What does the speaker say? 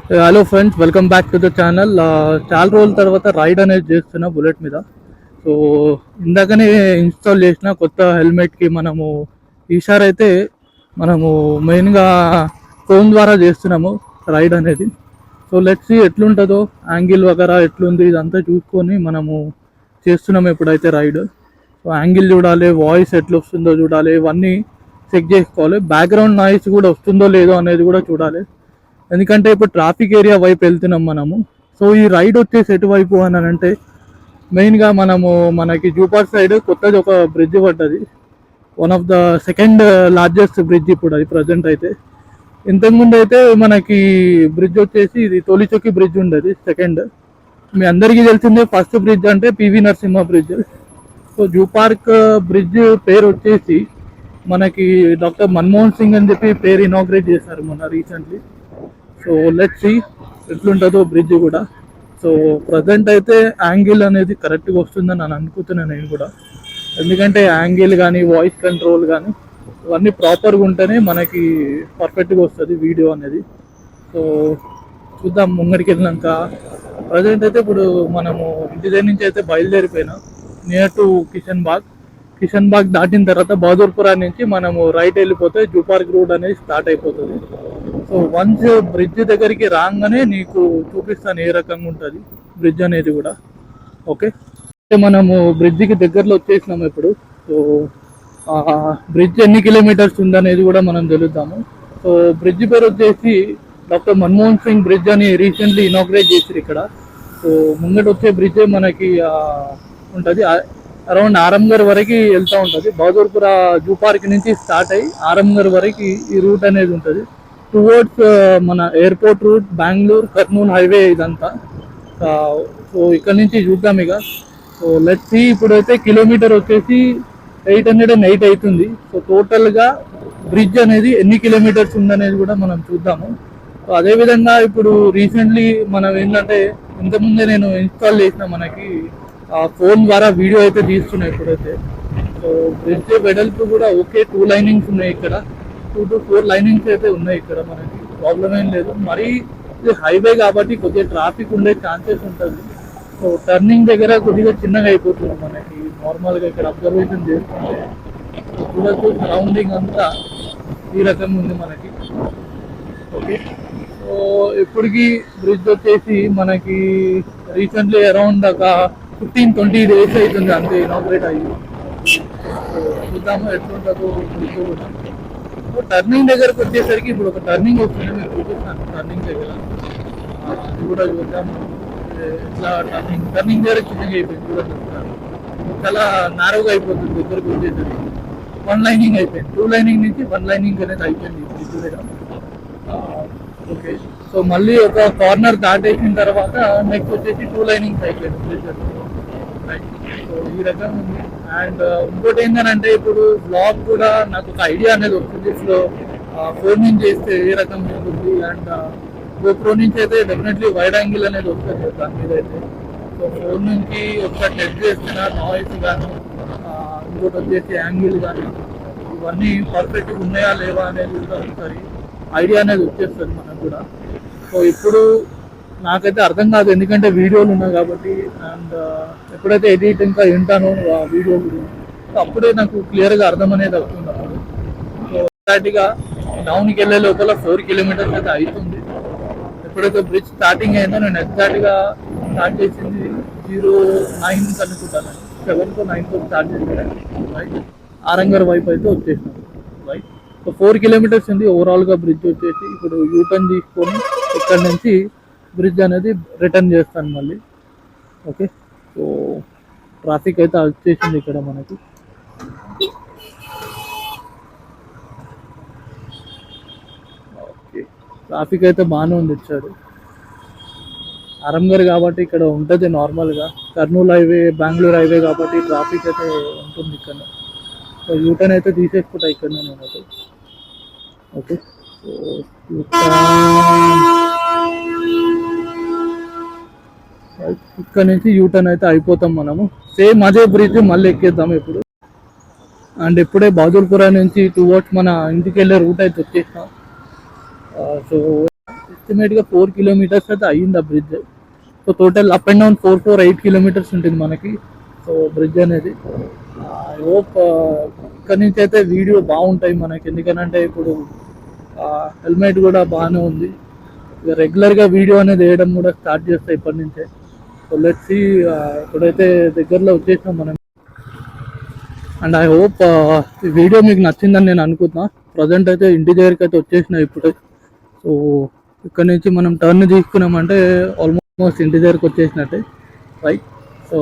Hello friends, welcome back to the channel. చాలా రోజుల తర్వాత రైడ్ అనేది చేస్తున్నా బుల్లెట్ మీద. సో ఇందాకనే ఇన్స్టాల్ చేసిన కొత్త హెల్మెట్కి ఈసారి అయితే మనము మెయిన్గా ఫోన్ ద్వారా చేస్తున్నాము రైడ్ అనేది. సో లెట్స్ సీ ఎట్లుంటుందో, యాంగిల్ వగరా ఎట్లుంది ఇదంతా చూసుకొని చేస్తున్నాము ఎప్పుడైతే రైడ్. సో యాంగిల్ చూడాలి, వాయిస్ ఎట్లా వస్తుందో చూడాలి, ఇవన్నీ చెక్ చేసుకోవాలి. బ్యాక్గ్రౌండ్ నాయిస్ కూడా వస్తుందో లేదో అనేది కూడా చూడాలి. ఎందుకంటే ఇప్పుడు ట్రాఫిక్ ఏరియా వైపు వెళ్తున్నాం మనము. సో ఈ రైడ్ వచ్చేసి ఎటువైపు అని అంటే మెయిన్గా మనకి జూపార్ సైడ్ కొత్తది ఒక బ్రిడ్జ్ పడ్డది. One of the second largest bridge ఇప్పుడు అది ప్రజెంట్ అయితే. ఇంతకుముందు అయితే మనకి బ్రిడ్జ్ వచ్చేసి ఇది తొలిచొక్కి బ్రిడ్జ్ ఉండేది సెకండ్. మీ అందరికీ తెలిసిందే ఫస్ట్ బ్రిడ్జ్ అంటే PV Narasimha bridge. So zoo park bridge పేరు వచ్చేసి మనకి డాక్టర్ మన్మోహన్ సింగ్ అని చెప్పి పేరు ఇనాగ్రేట్ చేశారు మొన్న రీసెంట్లీ. సో లెట్స్ సీ ఎట్లుంటుందో బ్రిడ్జ్ కూడా. సో ప్రజెంట్ అయితే యాంగిల్ అనేది కరెక్ట్గా వస్తుందని నేను అనుకుంటున్నాను నేను కూడా. ఎందుకంటే యాంగిల్ కానీ వాయిస్ కంట్రోల్ కానీ ఇవన్నీ ప్రాపర్గా ఉంటేనే మనకి పర్ఫెక్ట్గా వస్తుంది వీడియో అనేది. సో చూద్దాం ముంగడికి వెళ్ళినాక. ప్రజెంట్ అయితే ఇప్పుడు ఇంటి దగ్గర నుంచి అయితే బయలుదేరిపోయినా నియర్ టు కిషన్ బాగ్ దాటిన తర్వాత బహదూర్పురా నుంచి రైట్ వెళ్ళిపోతే జూ పార్క్ రోడ్ అనేది స్టార్ట్ అయిపోతుంది. సో వన్స్ బ్రిడ్జ్ దగ్గరికి రాగానే నీకు చూపిస్తాను ఏ రకంగా ఉంటుంది బ్రిడ్జ్ అనేది కూడా. ఓకే, బ్రిడ్జికి దగ్గరలో వచ్చేసినాము ఇప్పుడు. సో బ్రిడ్జ్ ఎన్ని కిలోమీటర్స్ ఉందనేది కూడా మనం తెలుద్దాము. సో బ్రిడ్జ్ పేరు వచ్చేసి డాక్టర్ మన్మోహన్ సింగ్ బ్రిడ్జ్ అని రీసెంట్లీ ఇనాగ్రేట్ చేశారు ఇక్కడ. సో ముంగట వచ్చే బ్రిడ్జ్ మనకి ఉంటుంది, అరౌండ్ ఆరంగర్ వరకు వెళ్తూ ఉంటుంది. బహదూర్పురా జూ పార్క్ నుంచి స్టార్ట్ అయ్యి ఆరంగర్ వరకు ఈ రూట్ అనేది ఉంటుంది. టువర్డ్స్ మన airport route, Bengaluru Kurnool highway ఇదంతా. సో ఇక్కడ నుంచి చూద్దాం ఇక. సో లెట్స్ సీ ఇప్పుడైతే కిలోమీటర్ వచ్చేసి 808 అవుతుంది. సో టోటల్గా బ్రిడ్జ్ అనేది ఎన్ని కిలోమీటర్స్ ఉందనేది కూడా మనం చూద్దాము. సో అదేవిధంగా ఇప్పుడు రీసెంట్లీ ఏంటంటే ఇంతకుముందే నేను ఇన్స్టాల్ చేసిన ఫోన్ ద్వారా వీడియో అయితే తీస్తున్నాయి ఇప్పుడైతే. సో బ్రిడ్జ్ వెడల్పు కూడా ఓకే, 2 లైనింగ్స్ ఉన్నాయి ఇక్కడ. 2 to 4 లైనింగ్స్ అయితే ఉన్నాయి ఇక్కడ. మనకి ప్రాబ్లం ఏం లేదు. మరీ ఇది హైవే కాబట్టి కొద్దిగా ట్రాఫిక్ ఉండే ఛాన్సెస్ ఉంటుంది. సో టర్నింగ్ దగ్గర కొద్దిగా చిన్నగా అయిపోతుంది మనకి. నార్మల్గా ఇక్కడ అబ్జర్వేషన్ చేసుకుంటే చూడొచ్చు, సరౌండింగ్ అంతా ఈ రకంగా ఉంది మనకి. ఓకే, సో ఇప్పటికి బ్రిడ్జ్ వచ్చేసి మనకి రీసెంట్లీ అరౌండ్ ఒక 15-20 days అవుతుంది అంతే ఇనాగ్రేట్ అయ్యి. సో చూద్దాము ఎట్లుంటుందో బ్రిడ్జ్ కూడా. టర్నింగ్ దగ్గరకు వచ్చేసరికి ఇప్పుడు ఒక టర్నింగ్ వస్తుంది, నేను చూపిస్తాను టర్నింగ్ దగ్గర. అది కూడా చూద్దాం ఎట్లా. టర్నింగ్ దగ్గర చిన్నగా అయిపోయింది కూడా చెప్తాను. చాలా నారోగా అయిపోతుంది దగ్గరకు వచ్చేసరికి. 1 లైనింగ్ అయిపోయింది, 2 లైనింగ్ నుంచి 1 లైనింగ్ అనేది అయిపోయింది బ్రిడ్జ్ దగ్గర. ఓకే, సో మళ్ళీ ఒక కార్నర్ దాటేసిన తర్వాత నెక్స్ట్ వచ్చేసి 2 లైనింగ్స్ అయిపోయింది బ్రిడ్జ్. సో ఈ రకంగా ఉంది. అండ్ ఇంకోటి ఏంటంటే ఇప్పుడు బ్లాగ్ కూడా నాకు ఒక ఐడియా అనేది వస్తుంది. సో ఫోన్ నుంచి చేస్తే ఏ రకంగా ఉంటుంది. అండ్ గోప్రో నుంచి అయితే డెఫినెట్లీ వైడ్ యాంగిల్ అనేది వస్తుంది దాని మీద అయితే. సో ఫోన్ నుంచి ఒకసారి టెస్ట్ చేస్తున్నా నాయిస్ కానీ ఇంకోటి వచ్చేసి యాంగిల్ కానీ ఇవన్నీ పర్ఫెక్ట్గా ఉన్నాయా లేవా అనేది కూడా ఒకసారి ఐడియా అనేది వచ్చేస్తుంది మనకు కూడా. సో ఇప్పుడు నాకైతే అర్థం కాదు, ఎందుకంటే వీడియోలు ఉన్నాయి కాబట్టి. అండ్ ఎప్పుడైతే ఎడిట్ ఇంకా వింటానో ఆ వీడియో గురించి, అప్పుడే నాకు క్లియర్గా అర్థం అనేది అవుతుంది. అప్పుడు సో ఎగ్జాక్ట్గా డౌన్కి వెళ్ళే లోపల 4 kilometers అయితే అవుతుంది. ఎప్పుడైతే బ్రిడ్జ్ స్టార్టింగ్ అయిందో నేను ఎగ్జాక్ట్గా స్టార్ట్ చేసింది 09 అనుకుంటాను, 7 to 9 స్టార్ట్ చేసాను. రైట్, ఆరంగర్ వైపు అయితే వచ్చేసినాను. రైట్, సో 4 kilometers ఉంది ఓవరాల్గా బ్రిడ్జ్ వచ్చేసి. ఇప్పుడు యూటర్న్ తీసుకొని ఇక్కడ నుంచి బ్రిడ్జ్ అనేది రిటర్న్ చేస్తాను మళ్ళీ. ఓకే, సో ట్రాఫిక్ అయితే వచ్చేసింది ఇక్కడ మనకి. ఓకే, ట్రాఫిక్ అయితే బాగానే ఉంది ఇచ్చాడు. ఆరంగర్ కాబట్టి ఇక్కడ ఉంటుంది నార్మల్గా. కర్నూలు హైవే, బెంగళూరు హైవే కాబట్టి ట్రాఫిక్ అయితే ఉంటుంది ఇక్కడ. సో యూటర్న్ అయితే తీసేసుకుంటా ఇక్కడ నేనైతే. ఓకే, సో ఇక్కడ నుంచి యూటర్న్ అయితే అయిపోతాం మనము. సేమ్ అదే బ్రిడ్జ్ మళ్ళీ ఎక్కేద్దాం ఇప్పుడు. అండ్ ఇప్పుడే బహదూర్పురా నుంచి టువర్డ్స్ మన ఇంటికి వెళ్ళే రూట్ అయితే వచ్చేసాం. సో ఎస్టిమేట్గా 4 కిలోమీటర్స్ అయితే అయ్యింది ఆ bridge. So total up and down 8 kilometres ఉంటుంది మనకి సో బ్రిడ్జ్ అనేది. ఐ హోప్ ఇక్కడ నుంచి అయితే వీడియో బాగుంటాయి మనకి, ఎందుకంటే ఇప్పుడు హెల్మెట్ కూడా బాగానే ఉంది. ఇక రెగ్యులర్గా వీడియో అనేది వేయడం కూడా స్టార్ట్ చేస్తాయి ఇప్పటి నుంచే. So let's see. ఇప్పుడైతే దగ్గరలో వచ్చేసినాం మనం. అండ్ ఐ హోప్ ఈ వీడియో మీకు నచ్చిందని నేను అనుకుంటున్నా. ప్రజెంట్ అయితే ఇంటి దగ్గరికి అయితే వచ్చేసిన ఇప్పుడే. సో ఇక్కడ నుంచి మనం టర్న్ తీసుకున్నామంటే ఆల్మోస్ట్ ఇంటి దగ్గరికి వచ్చేసినట్టే, రైట్. సో